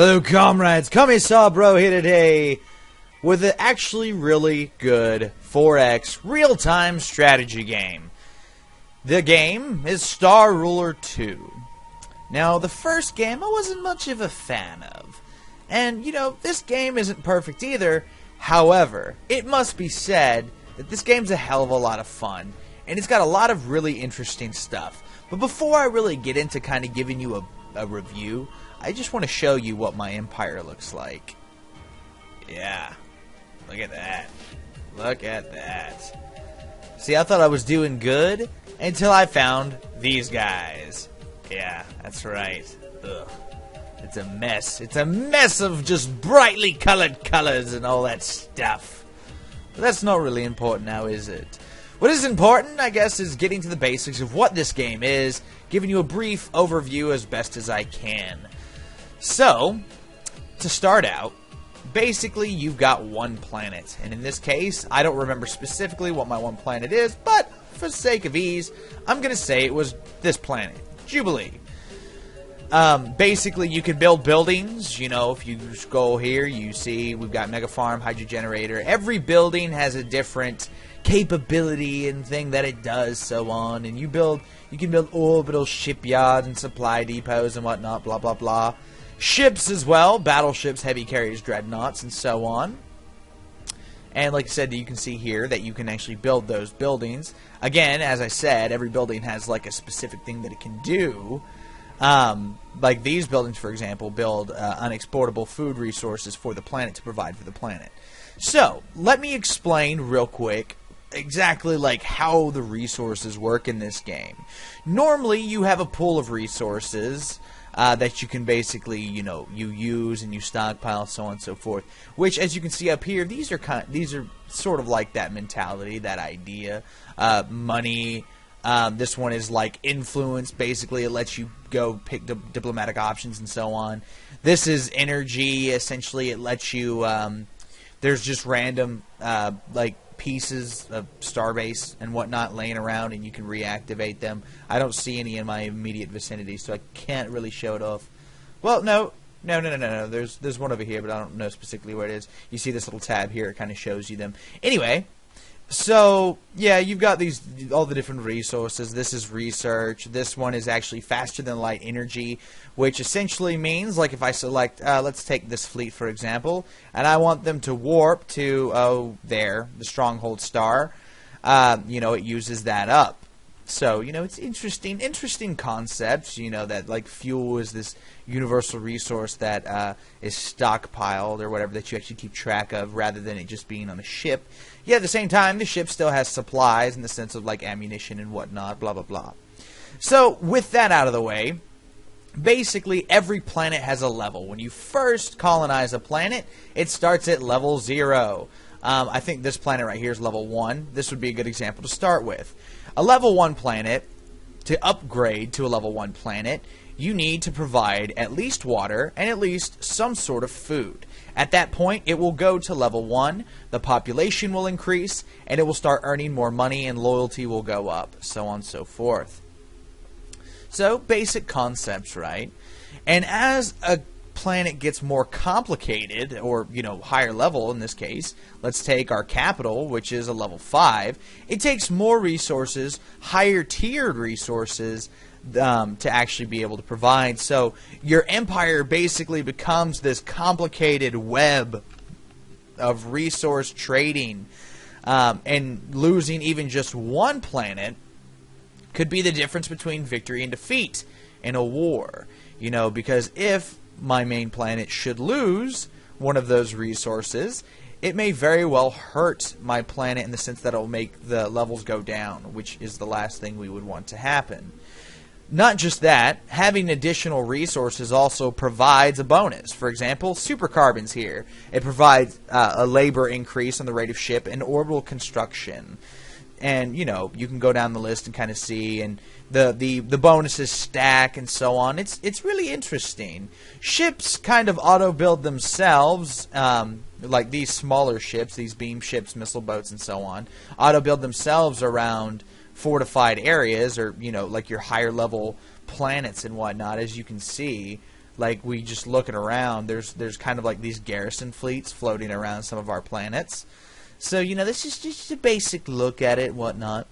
Hello, comrades. Commissar Bro here today with an actually really good 4X real-time strategy game. The game is Star Ruler 2. Now, the first game I wasn't much of a fan of. And, you know, this game isn't perfect either. However, it must be said that this game's a hell of a lot of fun. And it's got a lot of really interesting stuff. But before I really get into kind of giving you a review, I just want to show you what my empire looks like. Yeah. Look at that. Look at that. See, I thought I was doing good until I found these guys. Yeah, that's right. Ugh. It's a mess. It's a mess of just brightly colored colors and all that stuff. But that's not really important now, is it? What is important, I guess, is getting to the basics of what this game is, giving you a brief overview as best as I can. So, to start out, basically you've got one planet, and in this case, I don't remember specifically what my one planet is, but for the sake of ease, I'm going to say it was this planet, Jubilee. Basically, you can build buildings. You know, if you go here, you see we've got Mega Farm, Hydro Generator. Every building has a different capability and thing that it does, so on. And you can build orbital shipyards and supply depots and whatnot, blah, blah, blah. Ships as well, battleships, heavy carriers, dreadnoughts, and so on. And like I said, you can see here that you can actually build those buildings. Again, as I said, every building has like a specific thing that it can do. Like these buildings, for example, build unexportable food resources for the planet to provide for the planet. So, let me explain real quick exactly like how the resources work in this game. Normally, you have a pool of resources that you can basically, you know, you use and you stockpile, so on and so forth. Which, as you can see up here, these are sort of like that mentality, that idea. Money. This one is like influence. Basically, it lets you go pick diplomatic options and so on. This is energy. Essentially, it lets you. There's just random like pieces of starbase and whatnot laying around, and you can reactivate them. I don't see any in my immediate vicinity, so I can't really show it off. Well, no. There's one over here, but I don't know specifically where it is. You see this little tab here; it kind of shows you them. Anyway. So, yeah, you've got all the different resources. This is research. This one is actually faster than light energy, which essentially means, like if I select, let's take this fleet, for example, and I want them to warp to, the Stronghold Star, you know, it uses that up. So, you know, it's interesting concepts, you know, that like fuel is this universal resource that is stockpiled or whatever that you actually keep track of rather than it just being on a ship. Yeah, at the same time, the ship still has supplies in the sense of like ammunition and whatnot, blah, blah, blah. So, with that out of the way, basically every planet has a level. When you first colonize a planet, it starts at level 0. I think this planet right here is level 1. This would be a good example to start with. A level 1 planet, to upgrade to a level 1 planet, you need to provide at least water and at least some sort of food. At that point, it will go to level 1, the population will increase, and it will start earning more money and loyalty will go up, so on and so forth. So, basic concepts, right? And as a planet gets more complicated, or, you know, higher level in this case, let's take our capital, which is a level 5, it takes more resources, higher tiered resources, to actually be able to provide. So your empire basically becomes this complicated web of resource trading, and losing even just one planet could be the difference between victory and defeat in a war. You know, because if my main planet should lose one of those resources, it may very well hurt my planet in the sense that it will make the levels go down, which is the last thing we would want to happen. Not just that, having additional resources also provides a bonus. For example, supercarbons here. It provides a labor increase on the rate of ship and orbital construction. And, you know, you can go down the list and kind of see, and the bonuses stack and so on. It's really interesting. Ships kind of auto-build themselves, like these smaller ships, these beam ships, missile boats, and so on, auto-build themselves around fortified areas, or, you know, like your higher level planets and whatnot. As you can see, like we just looking around, there's kind of like these garrison fleets floating around some of our planets. So, you know, this is just a basic look at it and whatnot.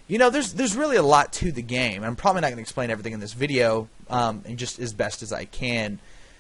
You know, there's really a lot to the game. I'm probably not going to explain everything in this video, and just as best as I can.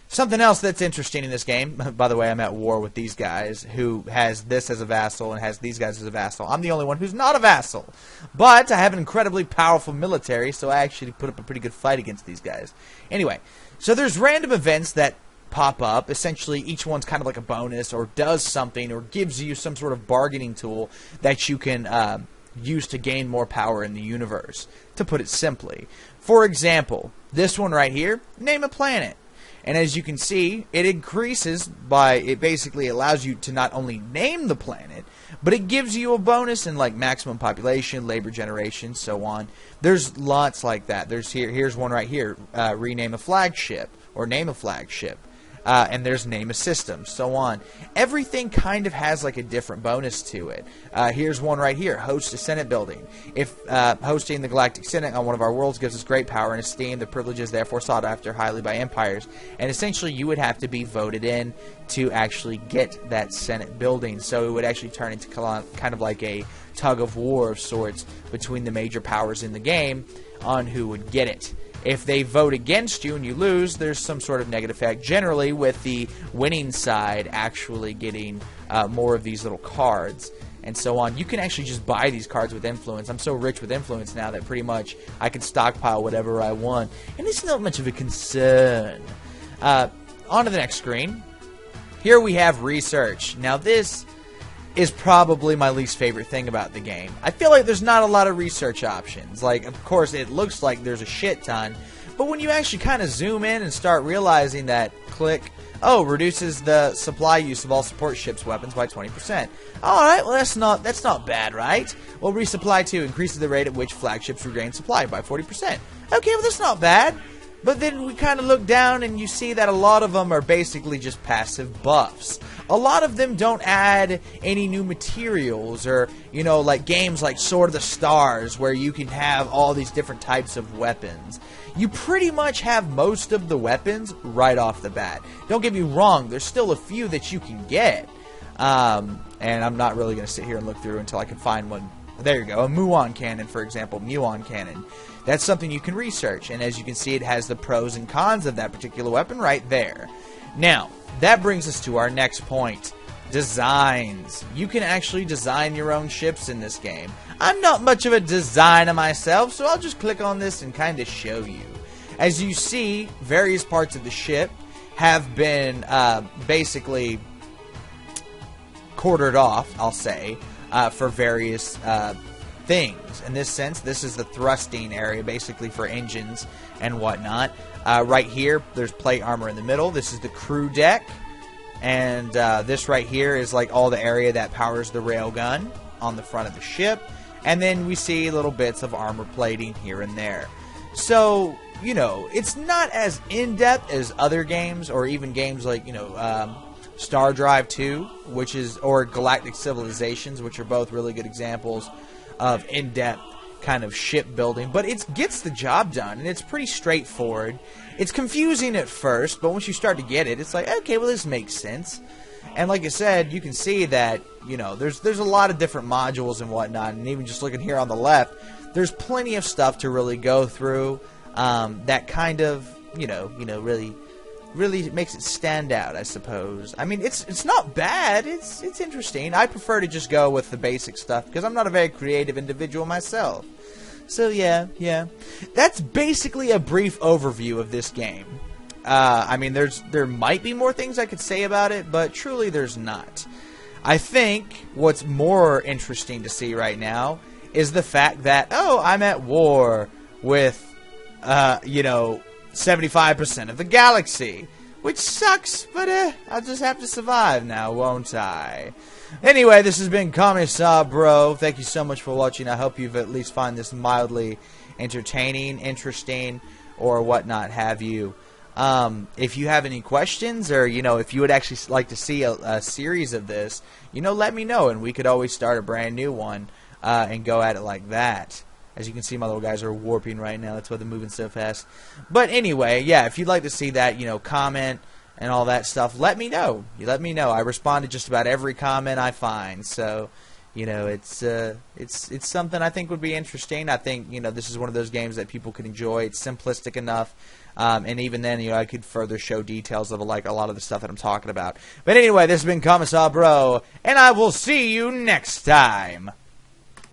Something else that's interesting in this game, by the way, I'm at war with these guys, who has this as a vassal and has these guys as a vassal. I'm the only one who's not a vassal. But I have an incredibly powerful military, so I actually put up a pretty good fight against these guys. Anyway, so there's random events that pop up. Essentially, each one's kind of like a bonus or does something or gives you some sort of bargaining tool that you can use to gain more power in the universe, to put it simply. For example, this one right here, name a planet. And as you can see, it increases by, it basically allows you to not only name the planet, but it gives you a bonus in like maximum population, labor generation, so on. There's lots like that. Here's one right here, rename a flagship, or name a flagship. And there's name a system, so on. Everything kind of has like a different bonus to it. Here's one right here, host a Senate building. If hosting the Galactic Senate on one of our worlds gives us great power and esteem, the privilege is therefore sought after highly by empires. And essentially you would have to be voted in to actually get that Senate building. So it would actually turn into kind of like a tug of war of sorts between the major powers in the game on who would get it. If they vote against you and you lose, there's some sort of negative effect, generally with the winning side actually getting more of these little cards and so on. You can actually just buy these cards with influence. I'm so rich with influence now that pretty much I can stockpile whatever I want, and it's not much of a concern. On to the next screen. Here we have research. Now this is probably my least favorite thing about the game. I feel like there's not a lot of research options. Like, of course, it looks like there's a shit ton, but when you actually kind of zoom in and start realizing that, click, oh, reduces the supply use of all support ships' weapons by 20%. Alright, well that's not bad, right? Well, resupply 2 increases the rate at which flagships regain supply by 40%. Okay, well that's not bad. But then we kind of look down and you see that a lot of them are basically just passive buffs. A lot of them don't add any new materials or, you know, like games like Sword of the Stars where you can have all these different types of weapons. You pretty much have most of the weapons right off the bat. Don't get me wrong, there's still a few that you can get. And I'm not really going to sit here and look through until I can find one. There you go, a muon cannon, for example, muon cannon. That's something you can research, and as you can see, it has the pros and cons of that particular weapon right there. Now, that brings us to our next point. Designs. You can actually design your own ships in this game. I'm not much of a designer myself, so I'll just click on this and kind of show you. As you see, various parts of the ship have been basically quartered off, I'll say, for various things. In this sense, this is the thrusting area basically for engines and whatnot. Right here, there's plate armor in the middle. This is the crew deck. And this right here is like all the area that powers the railgun on the front of the ship. And then we see little bits of armor plating here and there. So, you know, it's not as in-depth as other games, or even games like, you know, Star Drive 2, which is, or Galactic Civilizations, which are both really good examples of in-depth kind of shipbuilding, but it gets the job done, and it's pretty straightforward. It's confusing at first, but once you start to get it, it's like, okay, well, this makes sense. And like I said, you can see that, you know, there's a lot of different modules and whatnot, and even just looking here on the left, there's plenty of stuff to really go through that kind of, you know, really makes it stand out, I suppose. I mean, it's not bad. It's interesting. I prefer to just go with the basic stuff because I'm not a very creative individual myself. So yeah. That's basically a brief overview of this game. I mean, there might be more things I could say about it, but truly there's not. I think what's more interesting to see right now is the fact that, oh, I'm at war with, you know, 75% of the galaxy, which sucks, but I'll just have to survive now, won't I? Anyway, this has been Commissar, bro. Thank you so much for watching. I hope you've at least find this mildly entertaining, interesting, or whatnot have you. If you have any questions, or, you know, if you would actually like to see a series of this, you know, let me know, and we could always start a brand new one and go at it like that. As you can see, my little guys are warping right now. That's why they're moving so fast. But anyway, yeah, if you'd like to see that, comment and all that stuff, let me know. You let me know. I respond to just about every comment I find. So, it's something I think would be interesting. I think, this is one of those games that people could enjoy. It's simplistic enough. And even then, I could further show details of, like, a lot of the stuff that I'm talking about. But anyway, this has been Commissar Bro, and I will see you next time.